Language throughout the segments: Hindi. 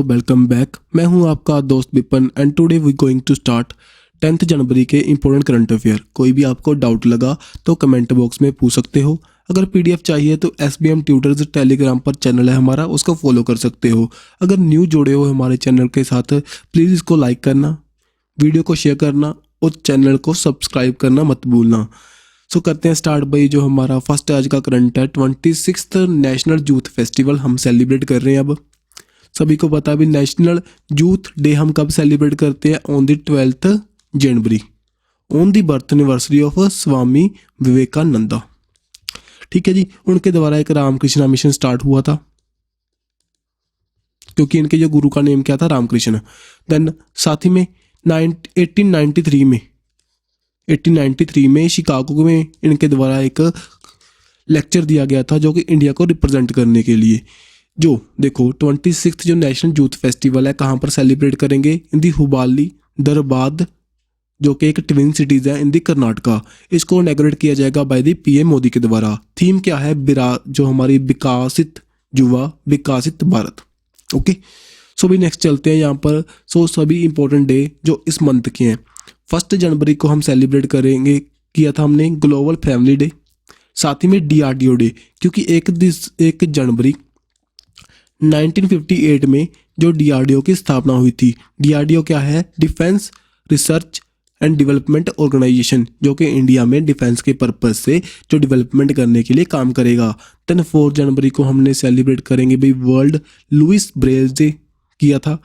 Welcome back. मैं हूं आपका दोस्त Vipin and today we going to start 10th जनवरी के इंपॉर्टेंट करंट अफेयर। कोई भी आपको डाउट लगा तो कमेंट बॉक्स में पूछ सकते हो। अगर पीडीएफ चाहिए तो SBM ट्यूटर्स टेलीग्राम पर चैनल है हमारा, उसको फॉलो कर सकते हो। अगर न्यू जुड़े हो हमारे चैनल के साथ प्लीज़ इसको लाइक करना, वीडियो को शेयर करना और चैनल को सब्सक्राइब करना मत भूलना। सो करते हैं स्टार्ट भाई। जो हमारा फर्स्ट आज का करंट है 26th नेशनल यूथ फेस्टिवल हम सेलिब्रेट कर रहे हैं। अब सभी को पता भी नेशनल यूथ डे हम कब सेलिब्रेट करते हैं, on the 12th January, on the birth anniversary of Swami Vivekananda. ठीक है जी, उनके द्वारा एक रामकृष्ण मिशन स्टार्ट हुआ था क्योंकि इनके जो गुरु का नेम क्या था, रामकृष्ण। देन साथ ही में 1893 में शिकागो में इनके द्वारा एक लेक्चर दिया गया था जो कि इंडिया को रिप्रेजेंट करने के लिए। जो देखो 26th जो नेशनल यूथ फेस्टिवल है कहाँ पर सेलिब्रेट करेंगे, इन दी हुबाली धरबाद, जो कि एक ट्विन सिटीज़ है इन दी कर्नाटका। इसको इनॉग्रेट किया जाएगा बाय दी PM मोदी के द्वारा। थीम क्या है, जो हमारी विकासित युवा विकासित भारत। ओके, सो भी नेक्स्ट चलते हैं यहाँ पर। सो सभी इंपॉर्टेंट डे जो इस मंथ के हैं, 1 जनवरी को हम सेलिब्रेट करेंगे, किया था हमने ग्लोबल फैमिली डे। साथ ही में DRDO डे, क्योंकि 1 जनवरी 1958 में जो DRDO की स्थापना हुई थी। DRDO क्या है, defence research and development organisation, जो कि इंडिया में डिफेंस के पर्पज से जो डेवलपमेंट करने के लिए काम करेगा। देन 4 जनवरी को हमने सेलिब्रेट करेंगे भाई वर्ल्ड लुइस ब्रेल डे किया था,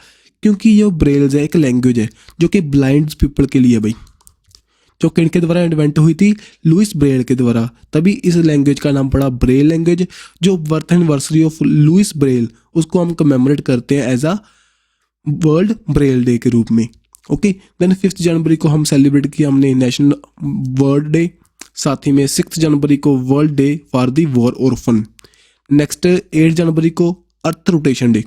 क्योंकि ये ब्रेल्स है एक लैंग्वेज है जो कि ब्लाइंड पीपल के लिए भाई, जो कि इनके द्वारा इन्वेंट हुई थी लुइस ब्रेल के द्वारा, तभी इस लैंग्वेज का नाम पड़ा ब्रेल लैंग्वेज। जो birth anniversary of Louis Braille उसको हम कमेमोरेट करते हैं as a world Braille day के रूप में। ओके, देन 5 जनवरी को हम सेलिब्रेट किया हमने नेशनल वर्ल्ड डे। साथ ही में 6 जनवरी को world day for the war orphan. Next 8 जनवरी को अर्थ रोटेशन डे,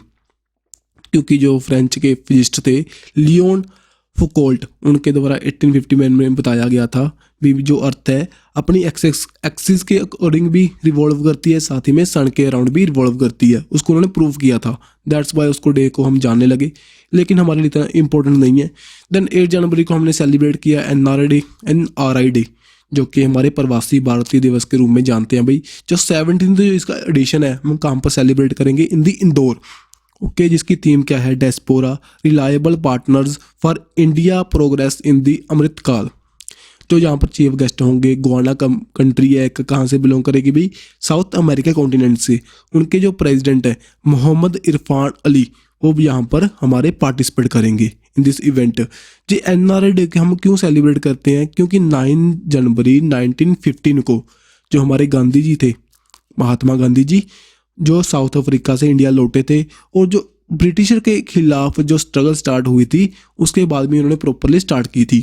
क्योंकि जो फ्रेंच के फिजिस्ट थे लियोन फुकोल्ट, उनके द्वारा 1850 में बताया गया था भी जो अर्थ है अपनी एक्सिस के अकॉर्डिंग भी रिवॉल्व करती है, साथ ही में सन के अराउंड भी रिवॉल्व करती है। उसको उन्होंने प्रूव किया था, दैट्स वाई उसको डे को हम जानने लगे, लेकिन हमारे लिए इतना इंपॉर्टेंट नहीं है। देन 8 जनवरी को हमने सेलिब्रेट किया NRI डे, जो कि हमारे प्रवासी भारतीय दिवस के रूप में जानते हैं भाई। जो 17th जो इसका एडिशन है हम कहाँ पर सेलिब्रेट करेंगे, इन दी इंदौर। ओके, जिसकी थीम क्या है, diaspora reliable partners for India progress in the Amritkaal. जो यहाँ पर चीफ गेस्ट होंगे, गुआना कंट्री है, कहाँ से बिलोंग करेगी भाई, साउथ अमेरिका कॉन्टिनेंट से। उनके जो प्रेसिडेंट है मोहम्मद इरफान अली, वो भी यहाँ पर हमारे पार्टिसिपेट करेंगे इन दिस इवेंट। जी NRI डे हम क्यों सेलिब्रेट करते हैं, क्योंकि 9 जनवरी 1915 को जो हमारे गांधी जी थे, महात्मा गांधी जी, जो साउथ अफ्रीका से इंडिया लौटे थे और जो ब्रिटिशर के खिलाफ जो स्ट्रगल स्टार्ट हुई थी उसके बाद में उन्होंने प्रॉपरली स्टार्ट की थी।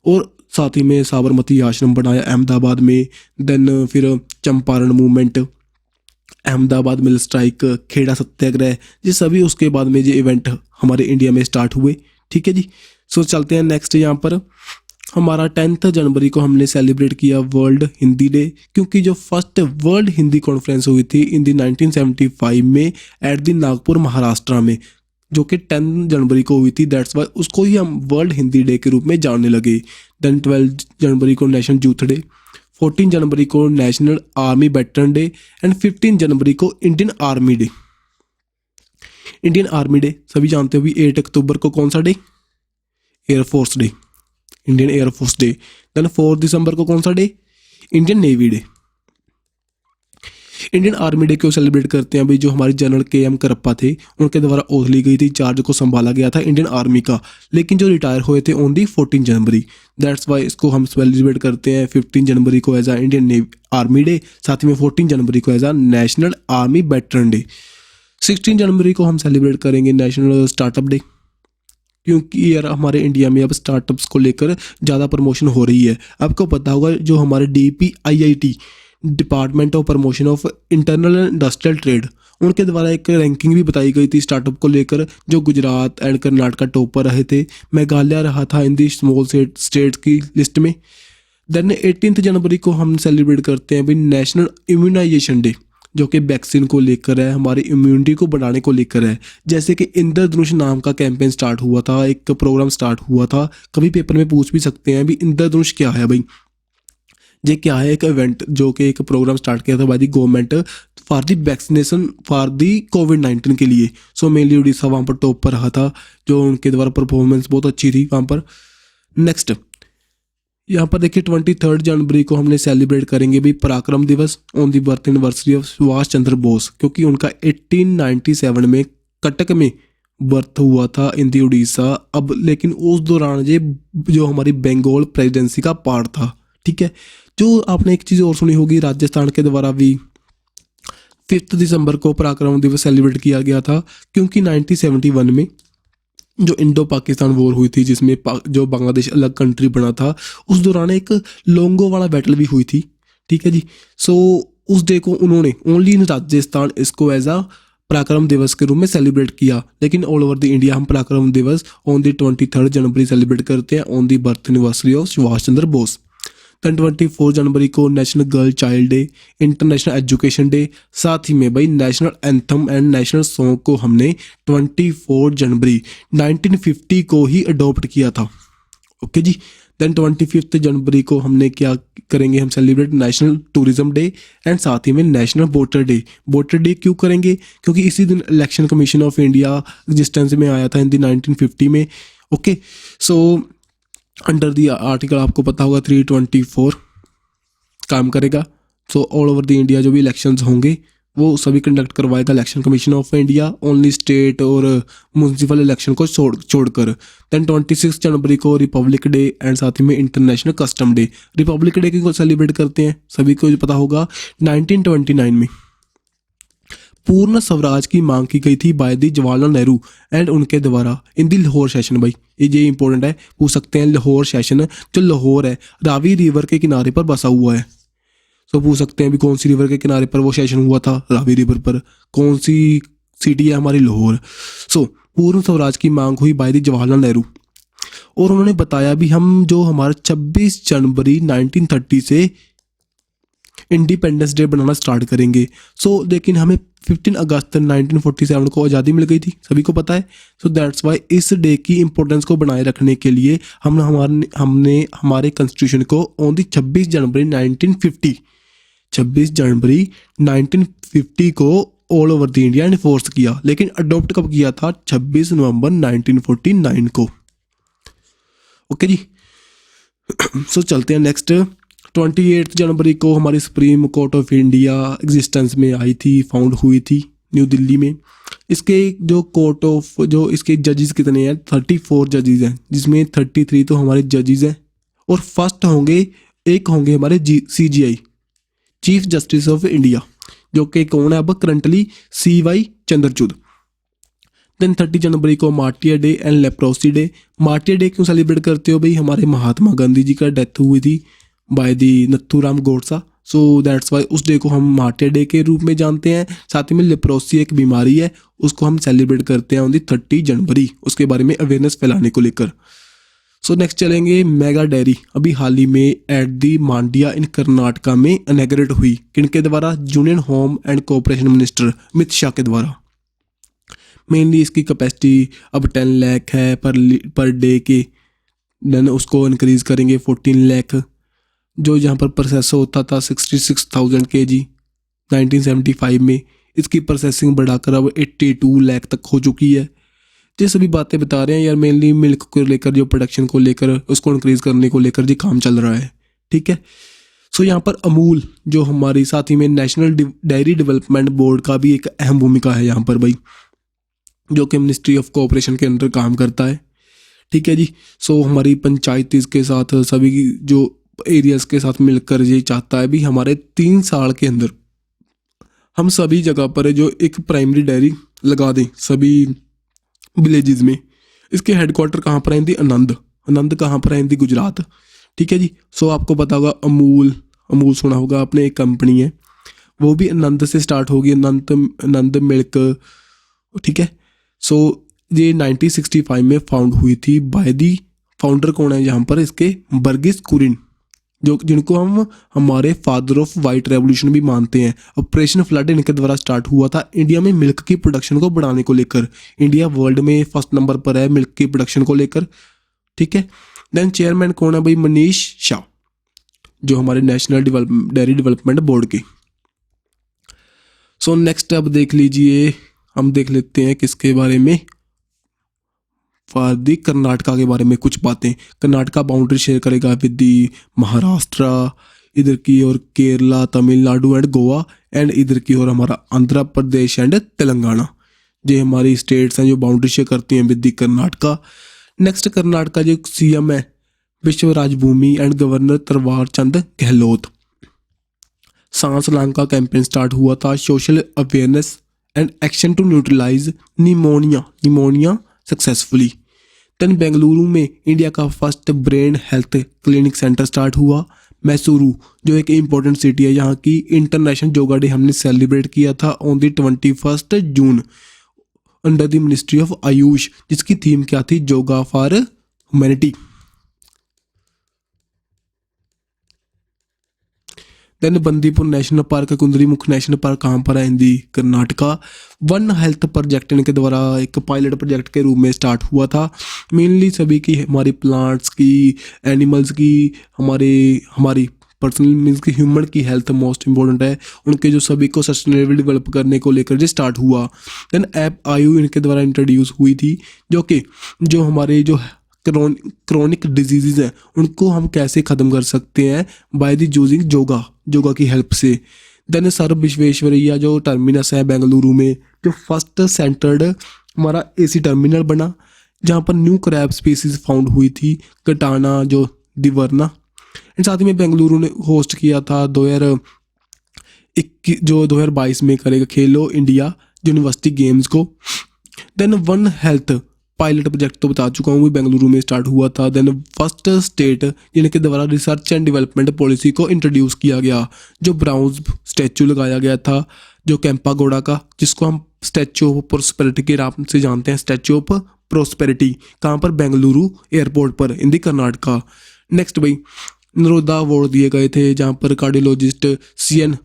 और साथ ही में साबरमती आश्रम बनाया अहमदाबाद में। देन फिर Champaran movement, Ahmedabad mill strike, Kheda satyagraha, ये सभी उसके बाद में ये इवेंट हमारे इंडिया में स्टार्ट हुए। ठीक है जी, सो चलते हैं नेक्स्ट। यहाँ पर हमारा 10th जनवरी को हमने सेलिब्रेट किया वर्ल्ड हिंदी डे, क्योंकि जो फर्स्ट वर्ल्ड हिंदी कॉन्फ्रेंस हुई थी इन दी 1975 में एट दी नागपुर महाराष्ट्र में, जो कि 10 जनवरी को हुई थी। दैट्स वाई उसको ही हम वर्ल्ड हिंदी डे के रूप में जानने लगे। देन 12 जनवरी को नेशनल यूथ डे, 14 जनवरी को national army veteran day and 15 जनवरी को Indian army day. Indian army day सभी जानते हो भी 8 अक्टूबर को कौन सा day, air force day, Indian air force day. Then 4 दिसंबर को कौन सा डे, Indian navy day. Indian army day क्यों सेलिब्रेट करते हैं भाई, जो हमारे जनरल KM करप्पा थे उनके द्वारा ओथ ली गई थी, चार्ज को संभाला गया था इंडियन आर्मी का, लेकिन जो रिटायर हुए थे on the 14 January. That's why इसको हम सेलिब्रेट करते हैं 15 जनवरी को एज आ इंडियन आर्मी डे, साथ ही में 14 जनवरी को एज आ नेशनल आर्मी वेटरन डे। 16 जनवरी को हम सेलिब्रेट करेंगे नेशनल स्टार्टअप डे, क्योंकि यार हमारे इंडिया में अब स्टार्टअप्स को लेकर ज़्यादा प्रमोशन हो रही है। आपको पता होगा जो हमारे DPIIT, department of promotion of internal industrial trade, उनके द्वारा एक रैंकिंग भी बताई गई थी स्टार्टअप को लेकर, जो गुजरात एंड कर्नाटका टॉपर रहे थे, मेघालय रहा था इन दी स्मॉल स्टेट्स की लिस्ट में। देन 18 जनवरी को हम सेलिब्रेट करते हैं भाई नेशनल इम्यूनाइजेशन डे, जो कि वैक्सीन को लेकर है, हमारी इम्यूनिटी को बढ़ाने को लेकर है। जैसे कि इंद्रधनुष नाम का कैंपेन स्टार्ट हुआ था, एक प्रोग्राम स्टार्ट हुआ था, कभी पेपर में पूछ भी सकते हैं भी इंद्रधनुष क्या है भाई। ये क्या है, एक इवेंट जो कि एक प्रोग्राम स्टार्ट किया था by the government for the vaccination for the कोविड-19 के लिए। सो मेनली उड़ीसा वहाँ पर टॉप पर रहा था, जो उनके द्वारा परफॉर्मेंस बहुत अच्छी थी वहाँ पर। नेक्स्ट यहाँ पर देखिए 23 जनवरी को हमने सेलिब्रेट करेंगे भी Parakram Diwas on the birth anniversary of Subhash Chandra Bose, क्योंकि उनका 1897 में कटक में बर्थ हुआ था इन दी उड़ीसा। अब लेकिन उस दौरान ये जो हमारी बंगाल प्रेसिडेंसी का पार्ट था, ठीक है। जो आपने एक चीज़ और सुनी होगी, राजस्थान के द्वारा भी 5 दिसंबर को पराक्रम दिवस सेलिब्रेट किया गया था, क्योंकि 1971 में जो इंडो पाकिस्तान वॉर हुई थी, जिसमें जो बांग्लादेश अलग कंट्री बना था, उस दौरान एक लोंगो वाला बैटल भी हुई थी, ठीक है जी। सो उस डे को उन्होंने ओनली इन राजस्थान इसको एज आ पराक्रम दिवस के रूप में सेलिब्रेट किया, लेकिन ऑल ओवर द इंडिया हम पराक्रम Diwas on the 23 January celebrate करते हैं on the birth anniversary of Subhash Chandra Bose. Then 24 जनवरी को national girl child day, international education day, साथ ही में भाई national anthem and national song को हमने 24 जनवरी 1950 को ही अडॉप्ट किया था। ओके जी। दैन 25 जनवरी को हमने क्या करेंगे, हम celebrate national tourism day and साथ ही में national voter day. Voter day क्यों करेंगे, क्योंकि इसी दिन election commission of India existence में आया था इन दी 1950 में। Okay, so under the article आपको पता होगा 324 काम करेगा। So all over the India जो भी इलेक्शंस होंगे वो सभी कंडक्ट करवाएगा election commission of India, only state और म्यूनसिपल इलेक्शन को छोड़कर। दैन 26 जनवरी को रिपब्लिक डे एंड साथ ही में international custom day. Republic day को सेलिब्रेट करते हैं, सभी को पता होगा 1929 में पूर्ण स्वराज की मांग की गई थी by the Jawaharlal Nehru and उनके द्वारा इन दी लाहौर सेशन। भाई ये इंपॉर्टेंट है, पूछ सकते हैं लाहौर सेशन, जो लाहौर है रावी रिवर के किनारे पर बसा हुआ है। तो पूछ सकते हैं भी कौन सी रिवर के किनारे पर वो सेशन हुआ था, रावी रिवर पर। कौन सी सिटी है हमारी, लाहौर। सो पूर्ण स्वराज की मांग हुई बाय दी जवाहरलाल नेहरू, और उन्होंने बताया भी हम जो हमारा 26 जनवरी 1930 से इंडिपेंडेंस डे बनाना स्टार्ट करेंगे। सो लेकिन हमें 15 अगस्त 1947 को आज़ादी मिल गई थी, सभी को पता है। सो दैट्स वाई इस डे की इंपॉर्टेंस को बनाए रखने के लिए हमने हमारे कॉन्स्टिट्यूशन को ऑन दी 26 जनवरी 1950 को all over the India enforce किया। लेकिन अडॉप्ट कब किया था, 26 नवंबर 1949 को। ओके जी। सो चलते हैं नेक्स्ट। 28 जनवरी को हमारी supreme court of India existence में आई थी, फाउंड हुई थी न्यू दिल्ली में। इसके जो कोर्ट ऑफ जो इसके जजेस कितने हैं, 34 जजेस हैं, जिसमें 33 तो हमारे जजेस हैं, और फर्स्ट एक होंगे हमारे CJI chief justice of India, जो कि कौन है अब करंटली CY चंद्रचूड़। देन 30 जनवरी को martyr day and leprosy day. Martyr day क्यों सेलिब्रेट करते हो भाई, हमारे महात्मा गांधी जी का डेथ हुई थी by the Nathuram Godse. So that's why उस डे को हम मार्टियर डे के रूप में जानते हैं। साथ ही में लेप्रोसी एक बीमारी है, उसको हम सेलिब्रेट करते हैं ऑन दी 30 जनवरी, उसके बारे में अवेयरनेस फैलाने को लेकर। सो नेक्स्ट चलेंगे मेगा डेयरी। अभी हाल ही में एट दी मांड्या इन कर्नाटका में इनॉग्रेट हुई, किनके द्वारा, union home and cooperation minister Amit Shah के द्वारा। मेनली इसकी कैपेसिटी अब 10 लाख है पर डे के, देन उसको इंक्रीज करेंगे 14 लाख। जो यहाँ पर प्रोसेस होता था 66,000 kg 1975 में, इसकी प्रोसेसिंग बढ़ाकर अब 82 लाख तक हो चुकी है। ये सभी बातें बता रहे हैं यार, मेनली मिल्क को लेकर, जो प्रोडक्शन को लेकर, उसको इंक्रीज करने को लेकर जी काम चल रहा है, ठीक है। सो यहाँ पर अमूल जो हमारी, साथ ही में नेशनल डेयरी डेवलपमेंट बोर्ड का भी एक अहम भूमिका है यहाँ पर भाई, जो कि मिनिस्ट्री ऑफ कोऑपरेशन के अंदर काम करता है, ठीक है जी। सो हमारी पंचायत इसके साथ सभी जो एरियाज के साथ मिलकर ये चाहता है भी हमारे 3 साल के अंदर हम सभी जगह पर जो एक प्राइमरी डेयरी लगा दें सभी विलेजेस में। इसके हेडक्वार्टर कहाँ पर आएंगे, आनंद कहाँ पर आएंगे, गुजरात, ठीक है जी। सो आपको पता होगा अमूल सुना होगा आपने, एक कंपनी है, वो भी आनंद से स्टार्ट होगी, आनंद मिल्क, ठीक है। सो ये 1965 में फाउंड हुई थी बाय दी, फाउंडर कौन है यहाँ पर इसके, वर्गीस कुरियन, जो जिनको हम हमारे फादर ऑफ वाइट रेवोल्यूशन भी मानते हैं। ऑपरेशन फ्लड इनके द्वारा स्टार्ट हुआ था इंडिया में मिल्क की प्रोडक्शन को बढ़ाने को लेकर। इंडिया वर्ल्ड में फर्स्ट नंबर पर है मिल्क की प्रोडक्शन को लेकर, ठीक है। देन चेयरमैन कौन है भाई? मनीष शाह, जो हमारे नेशनल डेयरी डेवलपमेंट बोर्ड के। सो नेक्स्ट अब देख लीजिए, हम देख लेते हैं किसके बारे में, फॉर दी कर्नाटका के बारे में कुछ बातें। कर्नाटका बाउंड्री शेयर करेगा विद दी महाराष्ट्र, इधर की और केरला, तमिलनाडु एंड गोवा, एंड इधर की और हमारा आंध्र प्रदेश एंड तेलंगाना। ये हमारी स्टेट्स हैं जो बाउंड्री शेयर करती हैं with the Karnataka. Next Karnataka जो सीएम है विश्व राजभूमि एंड गवर्नर तरवार चंद गहलोत। सांस लंका कैंपेन स्टार्ट हुआ था, social awareness and action to neutralise pneumonia successfully. Then Bengaluru में इंडिया का first brain health clinic centre start हुआ। मैसूरू जो एक इम्पोर्टेंट सिटी है, यहाँ की इंटरनेशनल योगा डे हमने सेलिब्रेट किया था on the 21 June under the ministry of AYUSH, जिसकी थीम क्या थी? Yoga for humanity. Then Bandipur national park, Kudremukh national park कहाँ पर है? हिंदी कर्नाटका। वन हेल्थ प्रोजेक्ट इनके द्वारा एक पायलट प्रोजेक्ट के रूप में स्टार्ट हुआ था। मेनली सभी की, हमारी प्लांट्स की, एनिमल्स की, हमारी पर्सनल मीन्स की ह्यूमन की हेल्थ मोस्ट इंपॉर्टेंट है, उनके जो सभी को सस्टेनेबल डेवलप करने को लेकर जो स्टार्ट हुआ। देन ऐप आयु इनके द्वारा इंट्रोड्यूस हुई थी, जो हमारे जो क्रोनिक डिजीजेज हैं उनको हम कैसे ख़त्म कर सकते हैं बाय द यूजिंग योगा की हेल्प से। देन सर विश्वेश्वरैया जो टर्मिनस है बेंगलुरु में, जो फर्स्ट सेंटर्ड हमारा एसी टर्मिनल बना, जहाँ पर न्यू क्रैब स्पीसीज फाउंड हुई थी, कटाना जो दिवर्ना। एंड साथ ही में बेंगलुरु ने होस्ट किया था 2022 में करेगा खेलो इंडिया यूनिवर्सिटी गेम्स को। Then one health pilot project तो बता चुका हूँ, वो बेंगलुरु में स्टार्ट हुआ था। देन फर्स्ट स्टेट जिनके द्वारा रिसर्च एंड डेवलपमेंट पॉलिसी को इंट्रोड्यूस किया गया, जो ब्राउन्स स्टैचू लगाया गया था जो कैंपागोड़ा का, जिसको हम स्टैचू ऑफ प्रोस्पेरिटी के नाम से जानते हैं। स्टैचू ऑफ प्रोस्पेरिटी कहाँ पर? बेंगलुरु एयरपोर्ट पर इन दी कर्नाटका। नेक्स्ट भाई नरोदा अवार्ड दिए गए थे, जहाँ पर कार्डियोलॉजिस्ट CN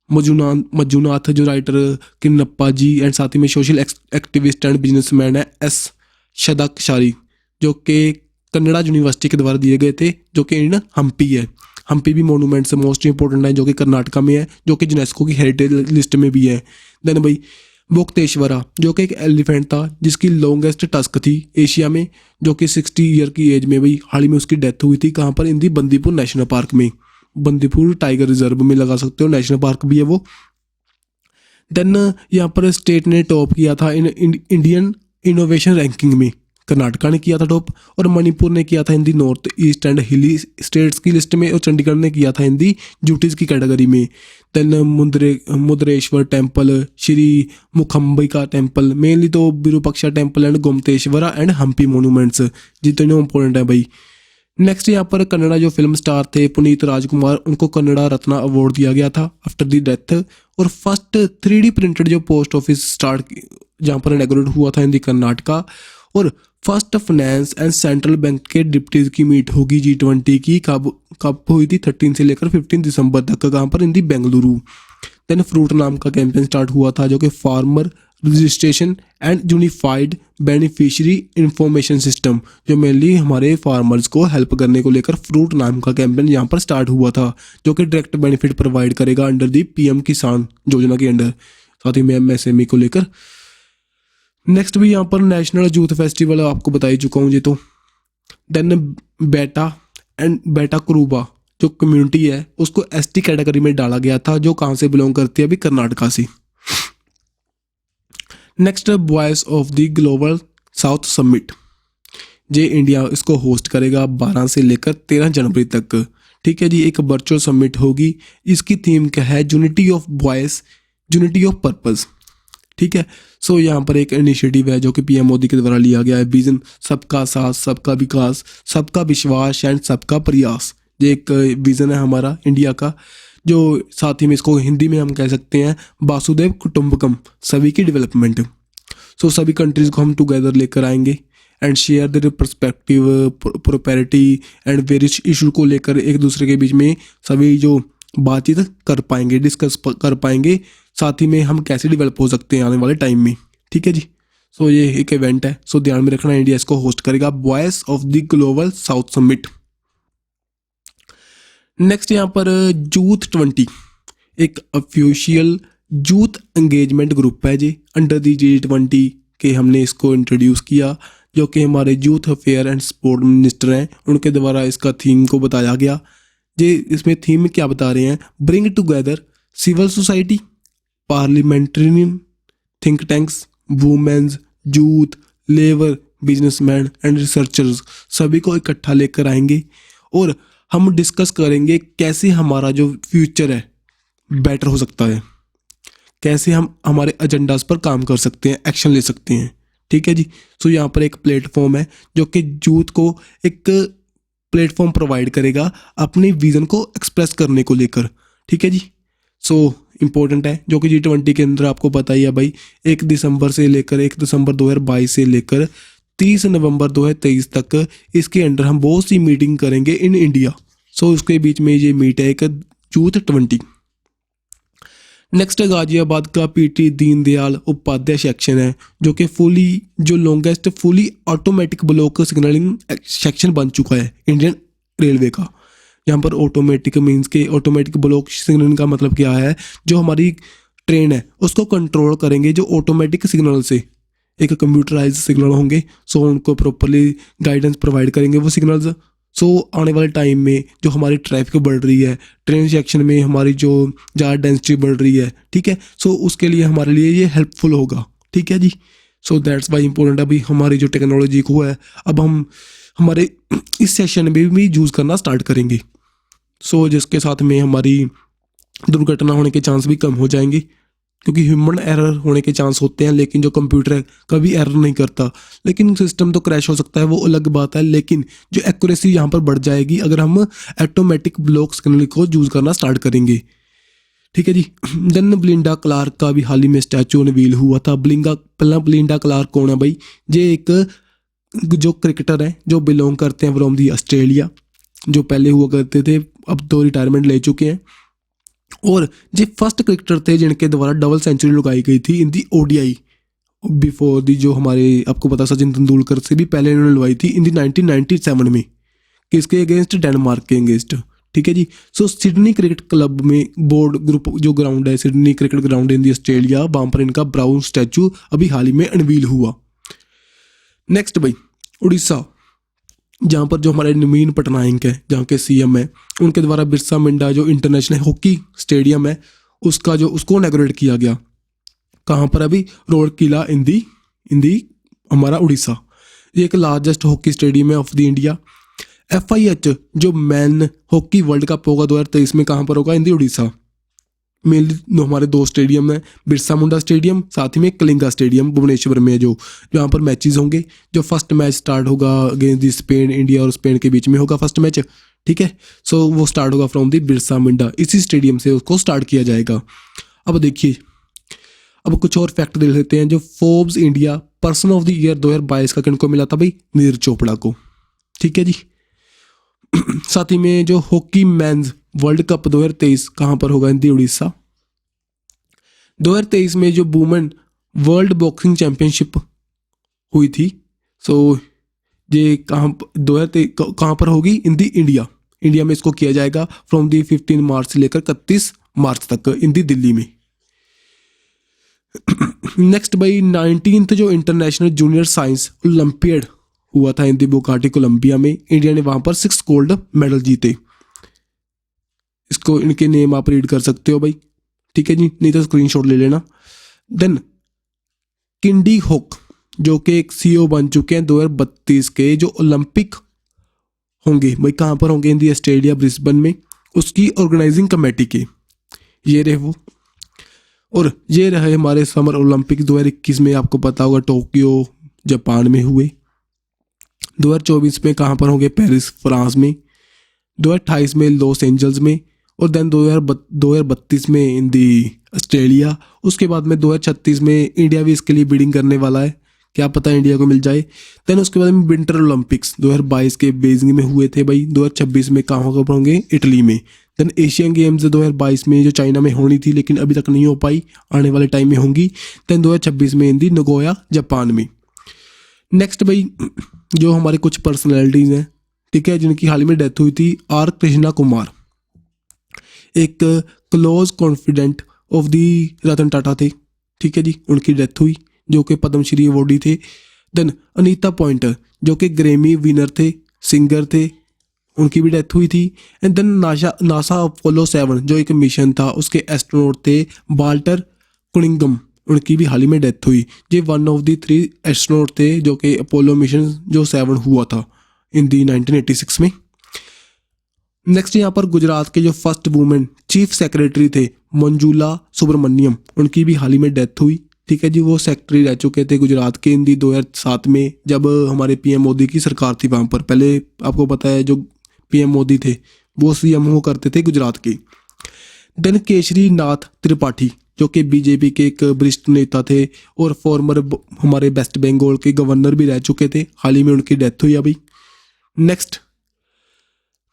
मंजुनाथ जो राइटर किन्नप्पा जी, एंड साथ ही में सोशल एक्टिविस्ट एंड बिजनेसमैन है S शदाक्षारी, जो कि कन्नड़ा यूनिवर्सिटी के द्वारा दिए गए थे, जो कि इन हम्पी है। हम्पी भी मोनूमेंट्स मोस्ट इंपॉर्टेंट है, जो कि कर्नाटका में है, जो कि यूनेस्को की हेरिटेज लिस्ट में भी है। देन भाई बोक्तेश्वरा जो कि एक एलिफेंट था जिसकी लॉन्गेस्ट टस्क थी एशिया में, जो कि 60 ईयर की एज में भाई हाल ही में उसकी डेथ हुई थी। कहाँ पर? इन दी बंदीपुर नेशनल पार्क में, बंदीपुर टाइगर रिजर्व में लगा सकते हो, नेशनल पार्क भी है वो। देन यहाँ पर स्टेट ने टॉप किया था इंडियन इनोवेशन रैंकिंग में, कर्नाटका ने किया था टॉप, और मणिपुर ने किया था in the north east and hilly states की लिस्ट में, और चंडीगढ़ ने किया था इन दी ड्यूटीज़ की कैटेगरी में। Then Murudeshwar temple, Shri Mookambika temple, mainly तो Virupaksha temple and Gomateshwara and Hampi monuments जितने इंपॉर्टेंट है भाई। नेक्स्ट यहाँ पर कन्नड़ा जो फिल्म स्टार थे पुनीत राजकुमार, उनको कन्नड़ा रत्ना अवार्ड दिया गया था आफ्टर दी डेथ। और फर्स्ट 3D प्रिंटेड जो पोस्ट ऑफिस स्टार्ट जहाँ पर इनॉग्रेट हुआ था इन दी कर्नाटका। और first finance and central bank के डिप्टीज की मीट होगी G20 की, कब हुई थी? 13 से लेकर 15 दिसंबर तक, कहाँ पर? इन दी बेंगलुरु। देन फ्रूट नाम का कैंपेन स्टार्ट हुआ था, जो कि farmer registration and unified beneficiary information system, जो मेनली हमारे फार्मर्स को हेल्प करने को लेकर फ्रूट नाम का कैंपेन यहाँ पर स्टार्ट हुआ था, जो कि डायरेक्ट बेनिफिट प्रोवाइड करेगा अंडर दी PM किसान योजना के अंडर, साथ ही में MSME को लेकर। नेक्स्ट भी यहाँ पर नेशनल यूथ फेस्टिवल आपको बता ही चुका हूँ ये तो। देन बेटा करूबा जो कम्युनिटी है उसको ST कैटेगरी में डाला गया था, जो कहाँ से बिलोंग करती है? अभी कर्नाटका से। Next voice of the global south summit, J India इसको होस्ट करेगा 12 से लेकर 13 जनवरी तक, ठीक है जी। एक वर्चुअल समिट होगी, इसकी थीम क्या है? Unity of voice, unity of purpose, ठीक है। सो यहाँ पर एक इनिशिएटिव है जो कि PM मोदी के द्वारा लिया गया है, विजन सबका साथ, सबका विकास, सबका विश्वास एंड सबका प्रयास। ये एक विजन है हमारा इंडिया का, जो साथ ही में इसको हिंदी में हम कह सकते हैं वासुदेव कुटुंबकम, सभी की डेवलपमेंट। सो सभी कंट्रीज़ को हम टुगेदर लेकर आएंगे and share their perspective, prosperity and various issue को लेकर एक दूसरे के बीच में सभी जो बातचीत कर पाएंगे, डिस्कस कर पाएंगे, साथ ही में हम कैसे डेवलप हो सकते हैं आने वाले टाइम में। ठीक है जी। सो ये एक इवेंट है, सो ध्यान में रखना, इंडिया इसको होस्ट करेगा, voice of the global south summit. Next यहाँ पर यूथ 20 एक ऑफिशियल यूथ एंगेजमेंट ग्रुप है जी, अंडर दी G20 के हमने इसको इंट्रोड्यूस किया, जो कि हमारे youth affair and sport minister हैं, उनके द्वारा इसका थीम को बताया गया जी। इसमें थीम में क्या बता रहे हैं, bring together civil society, parliamentarian, think tanks, women's, youth, labour, businessman and researchers, सभी को इकट्ठा लेकर आएंगे और हम डिस्कस करेंगे कैसे हमारा जो फ्यूचर है बेटर हो सकता है, कैसे हम हमारे एजेंडास पर काम कर सकते हैं, एक्शन ले सकते हैं। ठीक है जी। सो यहाँ पर एक प्लेटफॉर्म है जो कि यूथ को एक प्लेटफॉर्म प्रोवाइड करेगा अपने विजन को एक्सप्रेस करने को लेकर। ठीक है जी। सो इम्पोर्टेंट है, जो कि G20 के अंदर आपको पता ही है भाई, 1 दिसंबर 2022 से लेकर 30 नवंबर 2023 तक इसके अंडर हम बहुत सी मीटिंग करेंगे इन इंडिया। सो उसके बीच में ये मीट है एक यूथ 20। नेक्स्ट गाजियाबाद का PT दीनदयाल उपाध्याय सेक्शन है, जो कि जो longest fully automatic block signalling section बन चुका है इंडियन रेलवे का। यहाँ पर ऑटोमेटिक मीन्स के ऑटोमेटिक ब्लॉक सिग्नलिंग का मतलब क्या है, जो हमारी ट्रेन है उसको कंट्रोल करेंगे जो ऑटोमेटिक सिग्नल से, एक कंप्यूटराइज सिग्नल होंगे, सो उनको प्रॉपरली गाइडेंस प्रोवाइड करेंगे वो सिग्नल्स। सो आने वाले टाइम में जो हमारी ट्रैफिक बढ़ रही है, ट्रेन सेक्शन में हमारी जो ज़्यादा डेंसिटी बढ़ रही है, ठीक है, सो उसके लिए हमारे लिए ये हेल्पफुल होगा। ठीक है जी। सो दैट्स वाई इंपॉर्टेंट है भाई, हमारी जो टेक्नोलॉजी को है अब हम हमारे इस सेशन में भी यूज़ करना स्टार्ट करेंगे। सो जिसके साथ में हमारी दुर्घटना होने के चांस भी कम हो जाएंगे, क्योंकि ह्यूमन एरर होने के चांस होते हैं, लेकिन जो कंप्यूटर है कभी एरर नहीं करता। लेकिन सिस्टम तो क्रैश हो सकता है, वो अलग बात है, लेकिन जो एक्यूरेसी यहाँ पर बढ़ जाएगी अगर हम ऑटोमेटिक ब्लॉक सिग्नल को यूज़ करना स्टार्ट करेंगे। ठीक है जी। देन ब्लिंडा क्लार्क का भी हाल ही में स्टैचू अनवील हुआ था। ब्लिंडा क्लार्क कौन है भाई, ये एक जो क्रिकेटर है जो बिलोंग करते हैं फ्रॉम दी ऑस्ट्रेलिया, जो पहले हुआ करते थे, अब तो रिटायरमेंट ले चुके हैं, और ये फर्स्ट क्रिकेटर थे जिनके द्वारा डबल सेंचुरी लगाई गई थी इन दी ODI बिफोर दी, जो हमारे आपको पता सचिन तेंदुलकर से भी पहले इन्होंने लगवाई थी इन दी 1997 में, किसके अगेंस्ट, डेनमार्क के अगेंस्ट। ठीक है जी। सो सिडनी क्रिकेट क्लब में बोर्ड ग्रुप जो ग्राउंड है, Sydney cricket ground in the Australia, वहाँ पर इनका ब्राउन स्टैचू अभी हाल ही में अनवील हुआ। नेक्स्ट भाई उड़ीसा, जहाँ पर जो हमारे नवीन पटनायक है, जहाँ के CM है, उनके द्वारा बिरसा मुंडा जो इंटरनेशनल हॉकी स्टेडियम है उसको इनॉग्रेट किया गया। कहाँ पर अभी, रोड़किला इन दी हमारा उड़ीसा। ये एक लार्जेस्ट हॉकी स्टेडियम है ऑफ द इंडिया। FIH जो मैन हॉकी वर्ल्ड कप होगा 2023 में, कहाँ पर होगा, इन दी उड़ीसा। मेनली हमारे 2 स्टेडियम हैं, बिरसा मुंडा स्टेडियम, साथ ही में कलिंगा स्टेडियम भुवनेश्वर में, जो यहाँ पर मैचेस होंगे। जो फर्स्ट मैच स्टार्ट होगा अगेंस्ट दी स्पेन, इंडिया और स्पेन के बीच में होगा फर्स्ट मैच। ठीक है। सो वो स्टार्ट होगा फ्रॉम दी बिरसा मुंडा, इसी स्टेडियम से उसको स्टार्ट किया जाएगा। अब देखिए, अब कुछ और फैक्ट देख लेते हैं। जो Forbes India person of the year 2022 का किनको मिला था भाई, नीरज चोपड़ा को। ठीक है जी। साथ ही में जो हॉकी मेंस वर्ल्ड कप 2023 कहाँ पर होगा, इन दी उड़ीसा। 2023 में जो वुमेन वर्ल्ड बॉक्सिंग चैंपियनशिप हुई थी, सो ये कहाँ पर होगी, इन दी इंडिया में इसको किया जाएगा फ्रॉम दी 15 मार्च से लेकर 31 मार्च तक इन दी दिल्ली में। नेक्स्ट भाई 19th जो इंटरनेशनल जूनियर साइंस ओलंपियाड हुआ था इन दी बुकाटी कोलंबिया में, इंडिया ने वहाँ पर 6 गोल्ड मेडल जीते। इसको इनके नेम आप रीड कर सकते हो भाई। ठीक है जी, नहीं तो स्क्रीनशॉट ले लेना। देन किंडी हॉक जो कि एक CEO बन चुके हैं 2032 के, जो ओलंपिक होंगे भाई, कहाँ पर होंगे, इन दी ऑस्ट्रेलिया ब्रिस्बेन में, उसकी ऑर्गेनाइजिंग कमेटी के ये रहे वो। और ये रहे हमारे समर ओलंपिक 2021 में, आपको पता होगा टोक्यो जापान में हुए। 2024 में कहाँ पर होंगे, पेरिस फ्रांस में। 2028 में लॉस एंजल्स में, और देन 2032 में इन दी ऑस्ट्रेलिया। उसके बाद में 2036 में इंडिया भी इसके लिए बिडिंग करने वाला है क्या पता इंडिया को मिल जाए। देन उसके बाद में विंटर ओलंपिक्स 2022 के बेजिंग में हुए थे भाई, 2026 में कहाँ होंगे, इटली में। देन एशियन गेम्स 2022 में जो चाइना में होनी थी लेकिन अभी तक नहीं हो पाई, आने वाले टाइम में होंगी। देन 2026 में हिंदी नगोया जापान में। नेक्स्ट भाई जो हमारे कुछ पर्सनैलिटीज़ हैं, ठीक है, जिनकी हाल ही में डेथ हुई थी। आर कृष्णा कुमार, एक close confident of the Ratan Tata थे, ठीक है जी, उनकी डेथ हुई, जो कि पद्मश्री अवॉर्डी थे। देन अनीता पॉइंटर जो कि ग्रैमी विनर थे, सिंगर थे, उनकी भी डेथ हुई थी। एंड देन नासा अपोलो 7 जो एक मिशन था उसके एस्ट्रोनॉट थे वाल्टर कुनिंगम, उनकी भी हाल ही में डेथ हुई। ये वन ऑफ दी 3 एस्ट्रोनॉट थे जो कि अपोलो मिशन जो 7 हुआ था इन दी 1986 में। नेक्स्ट यहाँ पर गुजरात के जो फर्स्ट वुमेन चीफ सेक्रेटरी थे मंजूला सुब्रमण्यम, उनकी भी हाल ही में डेथ हुई, ठीक है जी। वो सेक्रेटरी रह चुके थे गुजरात के इन दी 2007 में, जब हमारे पीएम मोदी की सरकार थी वहाँ पर। पहले आपको पता है जो पीएम मोदी थे वो सीएम वो करते थे गुजरात के। देन केशरी नाथ त्रिपाठी जो कि बीजेपी के एक वरिष्ठ नेता थे और फॉर्मर हमारे वेस्ट बंगाल के गवर्नर भी रह चुके थे, हाल ही में उनकी डेथ हुई अभी। नेक्स्ट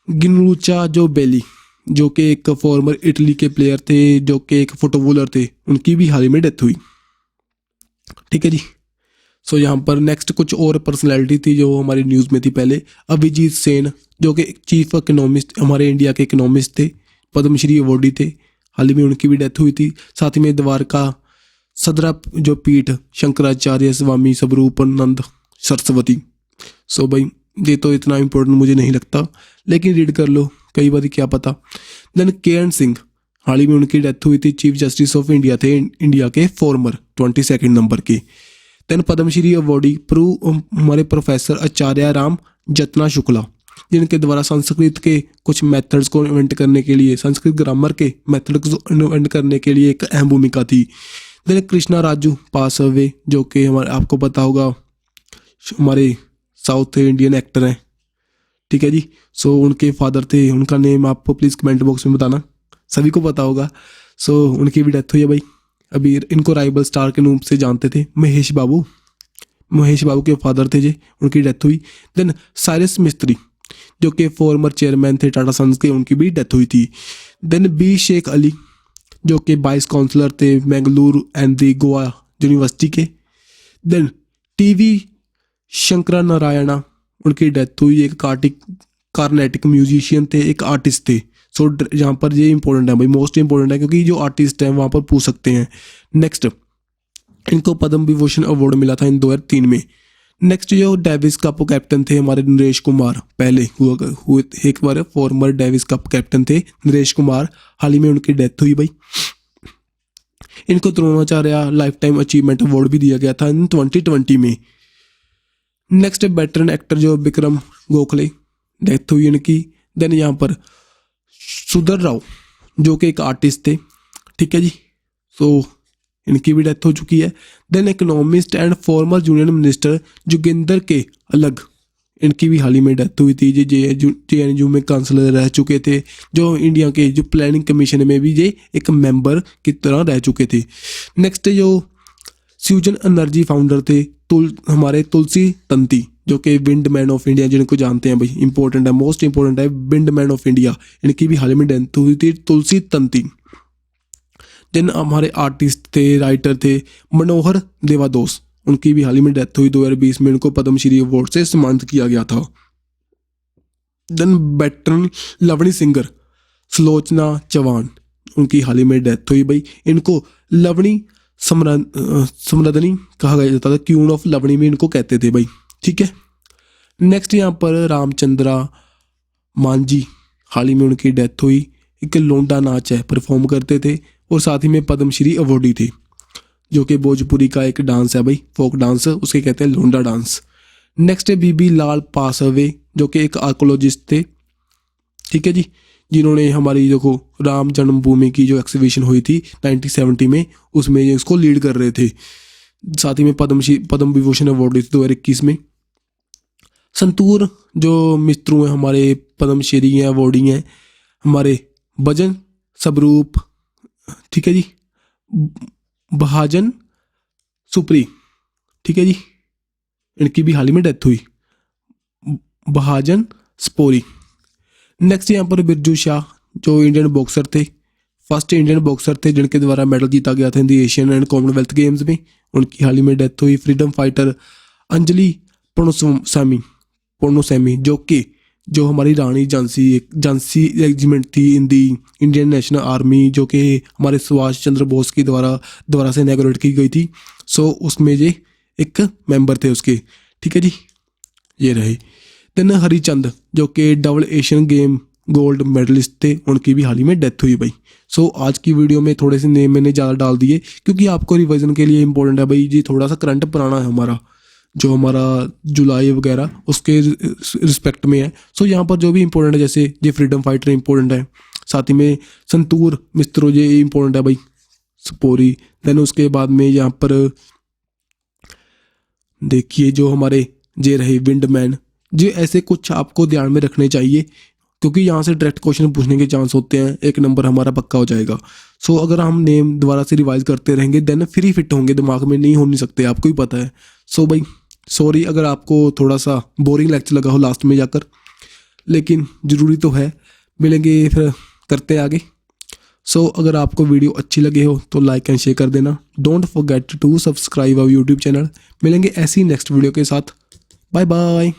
गिनलुचा जो बेली जो कि एक फॉर्मर इटली के प्लेयर थे, जो कि एक फुटबॉलर थे, उनकी भी हाल ही में डेथ हुई, ठीक है जी। सो यहाँ पर नेक्स्ट कुछ और पर्सनैलिटी थी जो हमारी न्यूज़ में थी पहले। अभिजीत सेन जो कि चीफ इकोनॉमिस्ट हमारे इंडिया के इकोनॉमिस्ट थे, पद्मश्री अवॉर्डी थे, हाल ही में उनकी भी डेथ हुई थी। साथ ही में द्वारका सदरा जो पीठ शंकराचार्य स्वामी स्वरूपानंद सरस्वती। सो भाई ये तो इतना इम्पोर्टेंट मुझे नहीं लगता, लेकिन रीड कर लो, कई बार क्या पता। देन के.एन. सिंह, हाल ही में उनकी डेथ हुई थी, चीफ जस्टिस ऑफ इंडिया थे, इंडिया के फॉर्मर 22 नंबर के। देन पद्मश्री अवॉर्डी हमारे प्रोफेसर आचार्य राम जतना शुक्ला, जिनके द्वारा संस्कृत के कुछ मेथड्स को इन्वेंट करने के लिए, संस्कृत ग्रामर के मेथड को इन्वेंट करने के लिए एक अहम भूमिका थी। Then Krishna Raju pass away जो कि हमारे आपको पता होगा हमारे साउथ इंडियन एक्टर हैं, ठीक है जी। सो उनके फादर थे, उनका नेम आपको प्लीज़ कमेंट बॉक्स में बताना, सभी को पता होगा। सो उनकी भी डेथ हुई है भाई। अभी इनको राइवल स्टार के रूप से जानते थे, महेश बाबू के फादर थे जी, उनकी डेथ हुई। देन साइरस मिस्त्री जो कि फॉर्मर चेयरमैन थे टाटा सन्स के, उनकी भी डेथ हुई थी। देन बी शेख अली जो कि वाइस काउंसलर थे Mangaluru and the Goa university के। देन टीवी शंकरा नारायणा, उनकी डेथ हुई, एक कार्नेटिक म्यूजिशियन थे, एक आर्टिस्ट थे। सो यहाँ पर ये इंपॉर्टेंट है भाई, मोस्ट इंपॉर्टेंट है, क्योंकि जो आर्टिस्ट हैं वहाँ पर पूछ सकते हैं। नेक्स्ट इनको पद्म विभूषण अवार्ड मिला था इन 2003 में। नेक्स्ट जो डेविस कप कैप्टन थे हमारे नरेश कुमार, पहले हुए एक बार फॉर्मर डेविस कप कैप्टन थे नरेश कुमार, हाल ही में उनकी डेथ हुई भाई। इनको Dronacharya life time achievement award भी दिया गया था इन 2020 में। नेक्स्ट वेटरन एक्टर जो विक्रम गोखले, डेथ हुई इनकी। देन यहाँ पर सुधर राव जो कि एक आर्टिस्ट थे, ठीक है जी। सो इनकी भी डेथ हो चुकी है। Then economist and former union minister Joginder K Alagh, इनकी भी हाल ही में डेथ हुई थी। JNU में काउंसलर रह चुके थे, जो इंडिया के जो प्लानिंग कमीशन में भी ये एक मेंबर की तरह रह चुके थे। नेक्स्ट जो फ्यूजन एनर्जी फाउंडर थे हमारे तुलसी तंती, जो कि विंड मैन ऑफ इंडिया, जिनको जानते हैं भाई, इंपॉर्टेंट है, मोस्ट इंपॉर्टेंट है, विंड मैन ऑफ इंडिया, इनकी भी हाल ही में डेथ हुई थी, तुलसी तंती। देन हमारे आर्टिस्ट थे, राइटर थे मनोहर देवादोस, उनकी भी हाल ही में डेथ हुई 2020 में, उनको पद्मश्री अवार्ड से सम्मानित किया गया था। Then veteran lavani singer Sulochana Chavan, उनकी हाल ही में डेथ हुई भाई। इनको लवणी समृद्धनी कहा जाता था, क्यून ऑफ लवणी में इनको कहते थे भाई, ठीक है। नेक्स्ट यहाँ पर रामचंद्रा मांझी, हाल ही में उनकी डेथ हुई, एक लोंडा नाच है परफॉर्म करते थे और साथ ही में पद्मश्री अवॉर्डी थे, जो कि भोजपुरी का एक डांस है भाई, फोक डांस, उसके कहते हैं लोंडा डांस। नेक्स्ट है बीबी लाल पासवे, जो कि एक आर्कोलॉजिस्ट थे, ठीक है जी, जिन्होंने हमारी देखो राम जन्मभूमि की जो एग्जीबिशन हुई थी 1970 में, उसमें ये इसको लीड कर रहे थे। साथ ही में पद्म विभूषण अवार्ड दी थी 2021 में। संतूर जो मित्रों हैं हमारे पद्मश्री हैं, अवार्डी हैं हमारे भजन स्वरूप, ठीक है जी, महाजन सुप्री, ठीक है जी, इनकी भी हाल ही में डेथ हुई। बहाजन स्पोरी। नेक्स्ट यहाँ पर बिरजू शाह जो इंडियन बॉक्सर थे, फर्स्ट इंडियन बॉक्सर थे जिनके द्वारा मेडल जीता गया था in the Asian and Commonwealth games में, उनकी हाल ही में डेथ हुई। फ्रीडम फाइटर अंजलि पोर्नोसैमी जो हमारी रानी झांसी रेजिमेंट थी इन दी इंडियन नेशनल आर्मी, जो कि हमारे सुभाष चंद्र बोस की द्वारा से इनॉग्रेट की गई थी। सो उसमें ये एक मेंबर थे उसके, ठीक है जी, ये रहे। देन हरिचंद जो कि double Asian game gold medallist थे, उनकी भी हाल ही में डेथ हुई भाई। सो आज की वीडियो में थोड़े से नेम मैंने ज़्यादा डाल दिए क्योंकि आपको रिवीजन के लिए इंपॉर्टेंट है भाई जी। थोड़ा सा करंट पुराना है हमारा, जो हमारा जुलाई वगैरह उसके रिस्पेक्ट में है। सो यहाँ पर जो भी इंपॉर्टेंट है, जैसे ये फ्रीडम फाइटर इंपॉर्टेंट है, साथ ही में संतूर मिस्त्रो ये इंपॉर्टेंट है भाई, स्पोरी। देन उसके बाद में यहाँ पर देखिए जो हमारे जे रहे विंडमैन, जो ऐसे कुछ आपको ध्यान में रखने चाहिए क्योंकि यहाँ से डायरेक्ट क्वेश्चन पूछने के चांस होते हैं, एक नंबर हमारा पक्का हो जाएगा। सो अगर हम नेम दोबारा से रिवाइज करते रहेंगे देन फ्री फिट होंगे, दिमाग में नहीं हो नहीं सकते, आपको ही पता है। सो भाई सॉरी अगर आपको थोड़ा सा बोरिंग लेक्चर लगा हो लास्ट में जाकर, लेकिन ज़रूरी तो है। मिलेंगे फिर, करते हैं आगे। सो अगर आपको वीडियो अच्छी लगे हो तो लाइक एंड शेयर कर देना। Don't forget to subscribe our YouTube channel. मिलेंगे ऐसी नेक्स्ट वीडियो के साथ। Bye bye.